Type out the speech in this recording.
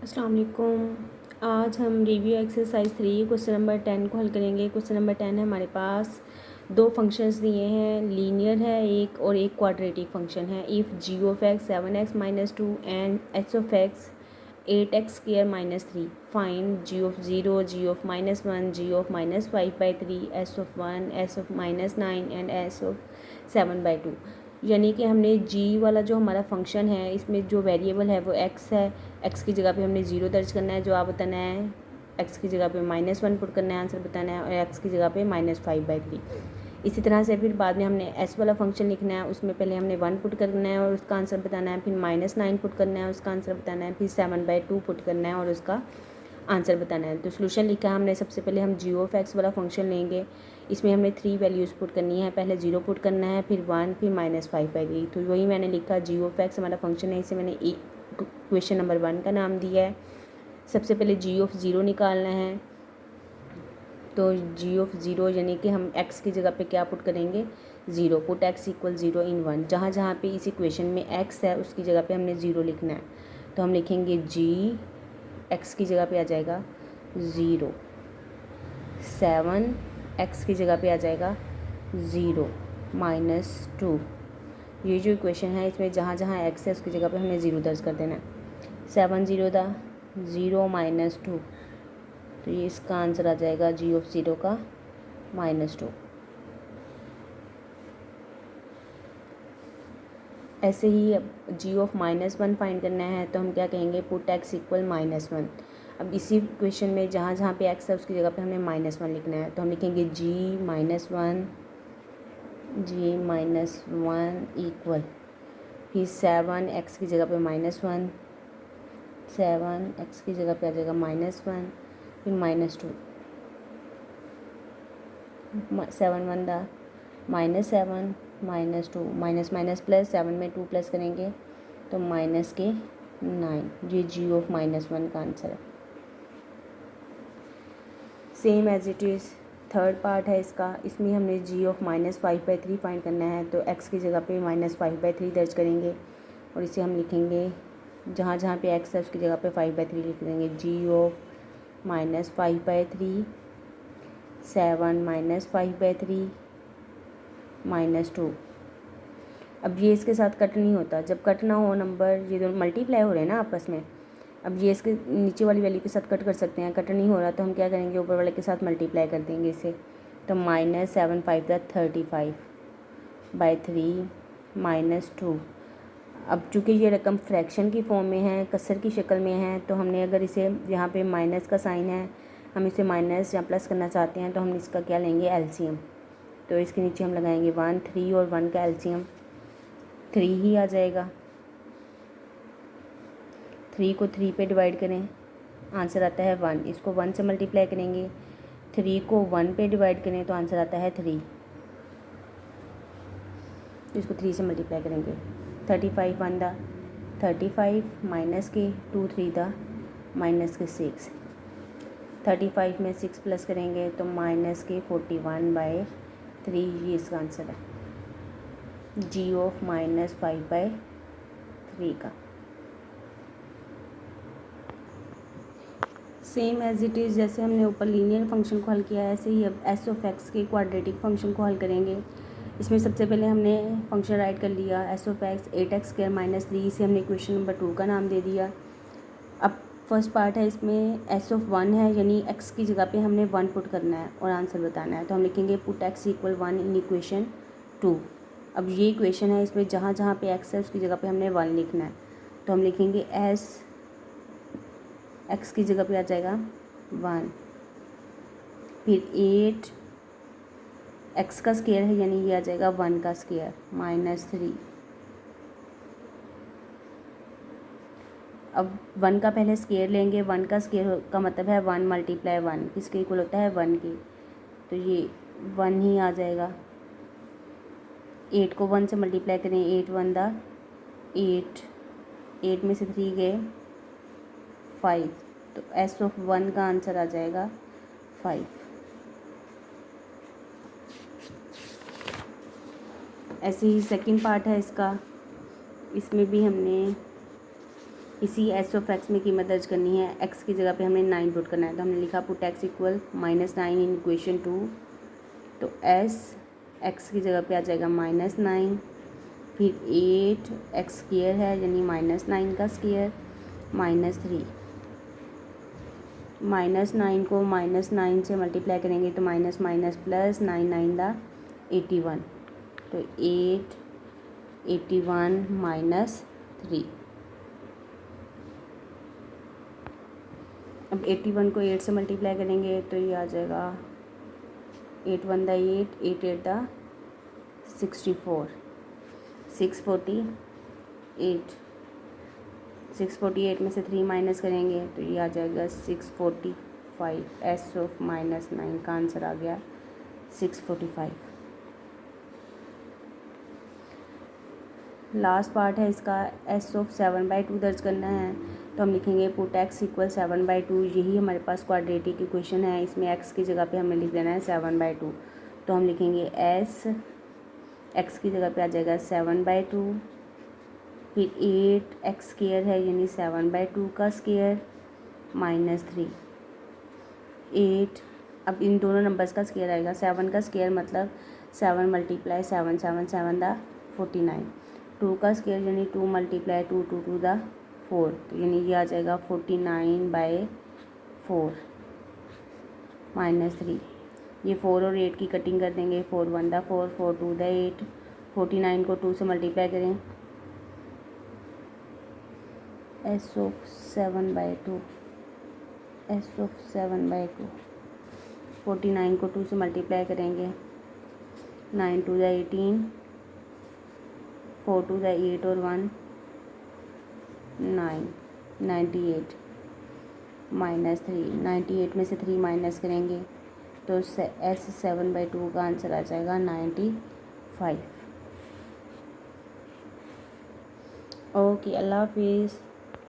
अस्सलाम वालेकुम। आज हम रिव्यू एक्सरसाइज 3 क्वेश्चन नंबर 10 को हल करेंगे। क्वेश्चन नंबर 10 है, हमारे पास दो फंक्शंस दिए हैं, लीनियर है एक और एक क्वाड्रेटिक फंक्शन है। If G of X 7x-2 and H of X 8x² -3 find G of 0, G of -1, G of -5/3, S of 1, S of -9 and S of 7/2। यानी कि हमने जी वाला जो हमारा फंक्शन है, इसमें जो वेरिएबल है वो एक्स है। एक्स की जगह पे हमने 0 दर्ज करना है, जो आप बताना है। एक्स की जगह पे -1 पुट करना है, आंसर बताना है। और एक्स की जगह पे -5/3। इसी तरह से फिर बाद में हमने एस वाला फंक्शन लिखना है, उसमें पहले हमने 1 पुट करना है और उसका आंसर बताना है। फिर -9 पुट करना है, उसका आंसर बताना है। फिर 7/2 पुट करना है और उसका आंसर बताना है। तो सोल्यूशन लिखा है हमने। सबसे पहले हम जी ऑफ एक्स वाला फंक्शन लेंगे। इसमें हमने 3 वैल्यूज़ पुट करनी है, पहले 0 पुट करना है, फिर 1, फिर -5/3। तो वही मैंने लिखा, जी ऑफ एक्स हमारा फंक्शन है, इसे मैंने क्वेश्चन नंबर 1 का नाम दिया है। सबसे पहले जी ऑफ 0 निकालना है। तो जी ऑफ 0 यानी कि हम x की जगह पे क्या पुट करेंगे, 0। पुट x = 0 इन 1। जहाँ जहाँ पे इस इक्वेशन में x है उसकी जगह पे हमने 0 लिखना है। तो हम लिखेंगे जी, x की जगह पे आ जाएगा 0। 7 x की जगह पे आ जाएगा 0 -2। ये जो इक्वेशन है, इसमें जहाँ जहाँ x है उसकी जगह पे हमने 0 दर्ज कर देना है। 7 0 था 0 -2। तो ये इसका आंसर आ जाएगा जी ऑफ 0 का -2। ऐसे ही अब जी ऑफ -1 फाइंड करना है, तो हम क्या कहेंगे, पुट x = -1। अब इसी क्वेश्चन में जहाँ जहाँ पे x है उसकी जगह पे हमें -1 लिखना है। तो हम लिखेंगे जी -1 इक्वल, फिर 7 x की जगह पे -1, 7 x की जगह पे आ जाएगा -1, फिर -2। 7 1 दा -7 -2, माइनस माइनस प्लस, 7 में 2 प्लस करेंगे तो -9। ये जी ऑफ -1 का आंसर है। Same as it is third part है इसका। इसमें हमने जी ऑफ -5/3 फाइंड करना है। तो x की जगह पे -5/3 दर्ज करेंगे और इसे हम लिखेंगे, जहाँ जहाँ पे x है उसकी जगह पे 5/3 लिख देंगे। जी ऑफ -5/3, 7 -5/3 -2। अब ये इसके साथ कट नहीं होता। जब कट ना हो नंबर, ये दोनों मल्टीप्लाई हो रहे हैं ना आपस में। अब ये इसके नीचे वाली वैल्यू के साथ कट कर सकते हैं, कट नहीं हो रहा तो हम क्या करेंगे, ऊपर वाले के साथ मल्टीप्लाई कर देंगे इसे। तो -7 5 = 35/3 -2। अब चूँकि ये रकम फ्रैक्शन की फॉर्म में है, कसर की शक्ल में है, तो हमने अगर इसे यहाँ पे माइनस का साइन है, हम इसे माइनस या प्लस करना चाहते हैं, तो हम इसका क्या लेंगे, एलसीएम। तो इसके नीचे हम लगाएंगे 1, 3 और 1 का एलसीएम 3 ही आ जाएगा। 3 को 3 पे डिवाइड करें, आंसर आता है 1। इसको 1 से मल्टीप्लाई करेंगे। 3 को 1 पे डिवाइड करें तो आंसर आता है 3। इसको 3 से मल्टीप्लाई करेंगे। 35 1 दा 35 माइनस के 2 3 दा -6। 35 में 6 प्लस करेंगे तो -41/3। ये इसका आंसर है जी ऑफ -5/3 का। सेम एज इट इज़ जैसे हमने ऊपर लीनियर फंक्शन को हल किया है, ऐसे ही अब एस ऑफ एक्स के क्वाड्रेटिक फंक्शन को हल करेंगे। इसमें सबसे पहले हमने फंक्शन राइट कर लिया, एस ऑफ एक्स 8x² -3। इसे हमने क्वेश्चन नंबर 2 का नाम दे दिया। अब फर्स्ट पार्ट है, इसमें एस ऑफ 1 है, यानी एक्स की जगह पे हमने 1 पुट करना है और आंसर बताना है। तो हम लिखेंगे पुट x = 1 इन इक्वेशन 2। अब ये इक्वेशन है, इसमें जहाँ जहाँ पे x है उसकी जगह पे हमने 1 लिखना है। तो हम लिखेंगे एस, x की जगह पे आ जाएगा 1, फिर 8 x का स्क्वायर है, यानी ये आ जाएगा 1 का स्क्वायर -3। अब 1 का पहले स्क्वायर लेंगे। 1 का स्क्वायर का मतलब है 1 × 1 किसके इक्वल होता है, 1 की। तो ये 1 ही आ जाएगा। 8 को 1 से मल्टीप्लाई करें, 8 1 दा 8, 8 में से 3 गए 5। तो एस ऑफ 1 का आंसर आ जाएगा 5। ऐसे ही सेकंड पार्ट है इसका। इसमें भी हमने इसी एस ऑफ एक्स में कीमत दर्ज करनी है। एक्स की जगह पे हमने 9 पुट करना है, तो हमने लिखा put x equal -9 in equation 2। तो एस एक्स की जगह पे आ जाएगा -9, फिर 8 एक्स स्क्वायर है यानी -9 का स्क्वायर, -3। -9 को -9 से मल्टीप्लाई करेंगे तो माइनस माइनस प्लस, 9 9 दा 81, तो 8 81 -3। अब 81 को 8 से मल्टीप्लाई करेंगे तो ये आ जाएगा 8 1 दा 8, 8 8 दा 64, 648। 648 में से 3 माइनस करेंगे तो ये आ जाएगा 645। एस ऑफ -9 का आंसर आ गया 645। लास्ट पार्ट है इसका, एस ऑफ 7/2 दर्ज करना है। तो हम लिखेंगे पुट एक्स इक्वल 7/2। यही हमारे पास क्वाड्रेटिक इक्वेशन है। इसमें एक्स की जगह पे हमें लिख देना है 7/2। तो हम लिखेंगे एस एक्स की जगह पे आ जाएगा 7/2, फिर 8 एक्स स्क्वायर है यानी 7/2 का स्क्वायर, -3 8। अब इन दोनों नंबर्स का स्क्वायर आएगा। 7 का स्क्वायर मतलब 7 × 7 7 7 दा 49। 2 का स्क्वायर यानी 2 × 2 2 2 दा 4, तो यानी ये आ जाएगा 49/4 -3। ये 4 और 8 की कटिंग कर देंगे। 4 1 दा 4, 4 2 दा 8। 49 को 2 से मल्टीप्लाई करें, एस ऑफ 7/2, एस ऑफ 7/2। 49 को 2 से मल्टीप्लाई करेंगे, 9 2 दा 18, 4 2 दा 8 और 1 9, 98 -3। 98 में से 3 माइनस करेंगे तो एस 7/2 का आंसर आ जाएगा 95। ओके, अल्लाह हाफिज़।